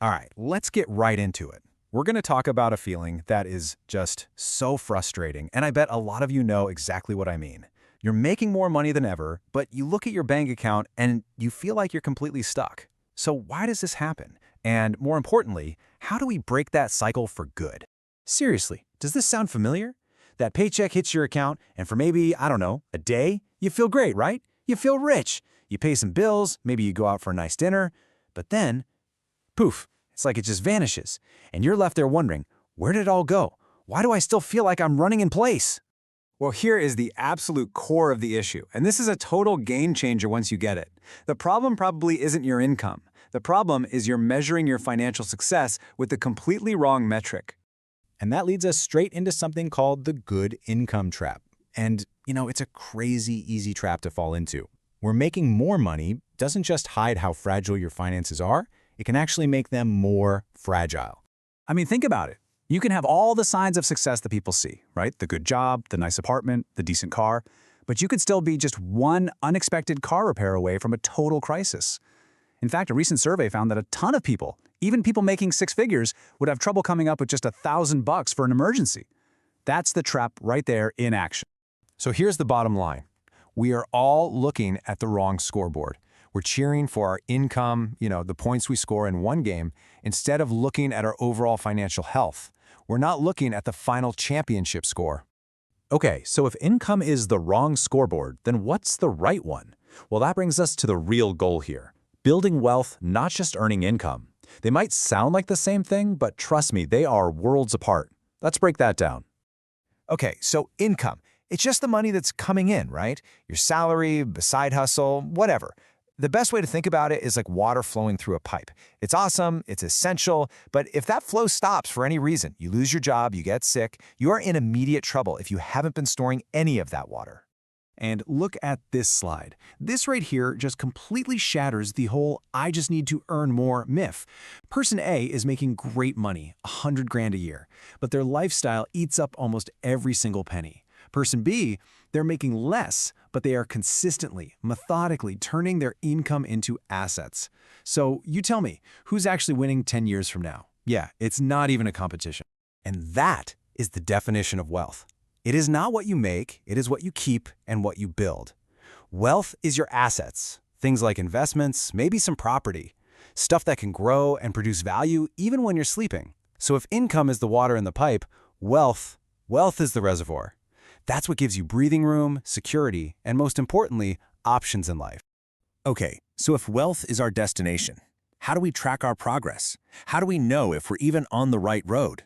All right, let's get right into it. We're going to talk about a feeling that is just so frustrating, and I bet a lot of you know exactly what I mean. You're making more money than ever, but you look at your bank account and you feel like you're completely stuck. So why does this happen? And more importantly, how do we break that cycle for good? Seriously, does this sound familiar? That paycheck hits your account, and for maybe, I don't know, a day, you feel great, right? You feel rich. You pay some bills, maybe you go out for a nice dinner, but then poof, it's like it just vanishes. And you're left there wondering, where did it all go? Why do I still feel like I'm running in place? Well, here is the absolute core of the issue, and this is a total game changer once you get it. The problem probably isn't your income. The problem is you're measuring your financial success with the completely wrong metric. And that leads us straight into something called the good income trap. And, it's a crazy easy trap to fall into. Where making more money doesn't just hide how fragile your finances are, it can actually make them more fragile. I mean, think about it. You can have all the signs of success that people see, right? The good job, the nice apartment, the decent car, but you could still be just one unexpected car repair away from a total crisis. In fact, a recent survey found that a ton of people, even people making six figures, would have trouble coming up with just $1,000 for an emergency. That's the trap right there in action. So here's the bottom line. We are all looking at the wrong scoreboard. We're cheering for our income, the points we score in one game, instead of looking at our overall financial health. We're not looking at the final championship score. Okay, so if income is the wrong scoreboard, then what's the right one? Well, that brings us to the real goal here. Building wealth, not just earning income. They might sound like the same thing, but trust me, they are worlds apart. Let's break that down. Okay, so income. It's just the money that's coming in, right? Your salary, a side hustle, whatever. The best way to think about it is like water flowing through a pipe. It's awesome, it's essential, but if that flow stops for any reason, you lose your job, you get sick, you are in immediate trouble if you haven't been storing any of that water. And look at this slide. This right here just completely shatters the whole "I just need to earn more" myth. Person A is making great money, 100 grand a year, but their lifestyle eats up almost every single penny. Person B, they're making less, but they are consistently, methodically turning their income into assets. So you tell me, who's actually winning 10 years from now? Yeah, it's not even a competition. And that is the definition of wealth. It is not what you make, it is what you keep and what you build. Wealth is your assets, things like investments, maybe some property, stuff that can grow and produce value even when you're sleeping. So if income is the water in the pipe, wealth is the reservoir. That's what gives you breathing room, security, and most importantly, options in life. Okay, so if wealth is our destination, how do we track our progress? How do we know if we're even on the right road?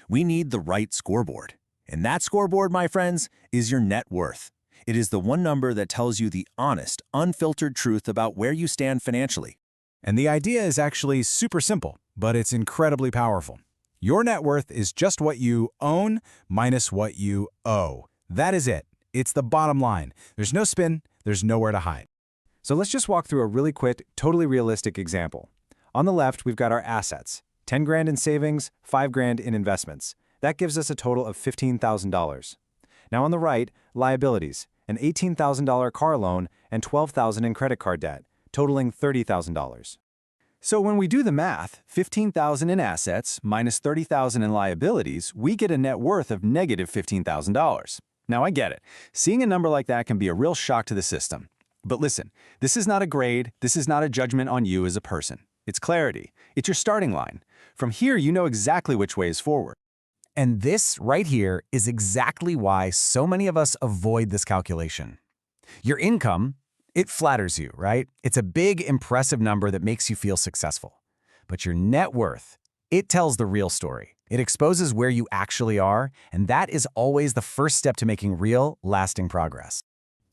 We need the right scoreboard. And that scoreboard, my friends, is your net worth. It is the one number that tells you the honest, unfiltered truth about where you stand financially. And the idea is actually super simple, but it's incredibly powerful. Your net worth is just what you own minus what you owe. That is it. It's the bottom line. There's no spin, there's nowhere to hide. So let's just walk through a really quick, totally realistic example. On the left, we've got our assets. 10 grand in savings, 5 grand in investments. That gives us a total of $15,000. Now on the right, liabilities. An $18,000 car loan and $12,000 in credit card debt, totaling $30,000. So when we do the math, $15,000 in assets minus $30,000 in liabilities, we get a net worth of negative $15,000. Now I get it. Seeing a number like that can be a real shock to the system. But listen, this is not a grade, this is not a judgment on you as a person. It's clarity. It's your starting line. From here, you know exactly which way is forward. And this right here is exactly why so many of us avoid this calculation. Your income, it flatters you, right? It's a big, impressive number that makes you feel successful. But your net worth, it tells the real story. It exposes where you actually are, and that is always the first step to making real, lasting progress.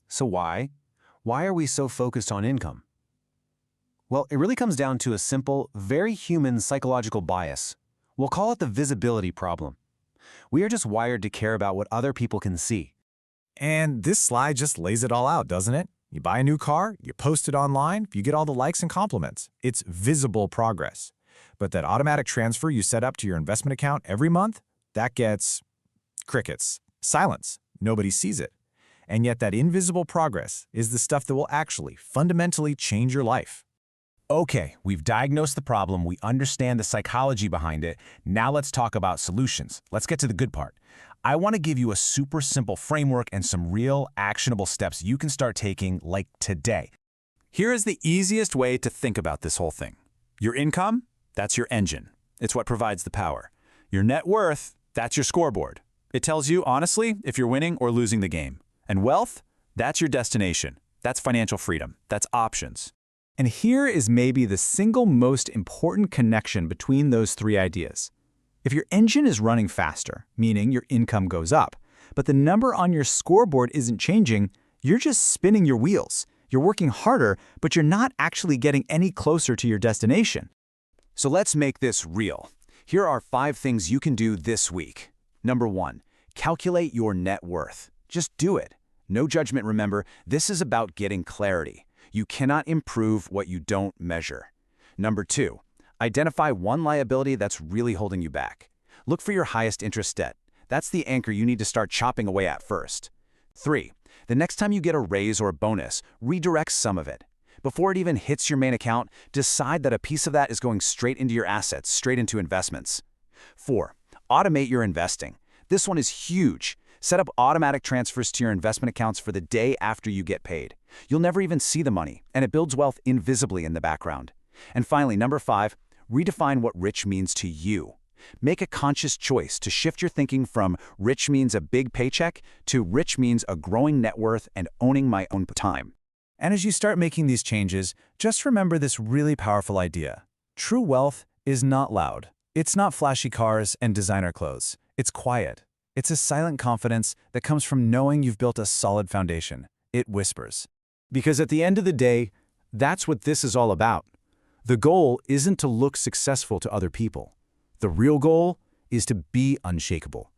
So why? Why are we so focused on income? Well, it really comes down to a simple, very human psychological bias. We'll call it the visibility problem. We are just wired to care about what other people can see. And this slide just lays it all out, doesn't it? You buy a new car, you post it online, you get all the likes and compliments. It's visible progress. But that automatic transfer you set up to your investment account every month, that gets crickets, silence. Nobody sees it. And yet that invisible progress is the stuff that will actually fundamentally change your life. Okay, we've diagnosed the problem, we understand the psychology behind it. Now let's talk about solutions. Let's get to the good part. I want to give you a super simple framework and some real actionable steps you can start taking like today. Here is the easiest way to think about this whole thing. Your income, that's your engine. It's what provides the power. Your net worth, that's your scoreboard. It tells you, honestly, if you're winning or losing the game. And wealth, that's your destination. That's financial freedom. That's options. And here is maybe the single most important connection between those three ideas. If your engine is running faster, meaning your income goes up, but the number on your scoreboard isn't changing, you're just spinning your wheels. You're working harder, but you're not actually getting any closer to your destination. So let's make this real. Here are 5 things you can do this week. Number 1, calculate your net worth. Just do it. No judgment, remember, this is about getting clarity. You cannot improve what you don't measure. Number 2, identify one liability that's really holding you back. Look for your highest interest debt. That's the anchor you need to start chopping away at first. 3, the next time you get a raise or a bonus, redirect some of it. Before it even hits your main account, decide that a piece of that is going straight into your assets, straight into investments. 4, automate your investing. This one is huge. Set up automatic transfers to your investment accounts for the day after you get paid. You'll never even see the money, and it builds wealth invisibly in the background. And finally, number 5, redefine what rich means to you. Make a conscious choice to shift your thinking from rich means a big paycheck to rich means a growing net worth and owning my own time. And as you start making these changes, just remember this really powerful idea. True wealth is not loud. It's not flashy cars and designer clothes. It's quiet. It's a silent confidence that comes from knowing you've built a solid foundation. It whispers. Because at the end of the day, that's what this is all about. The goal isn't to look successful to other people. The real goal is to be unshakable.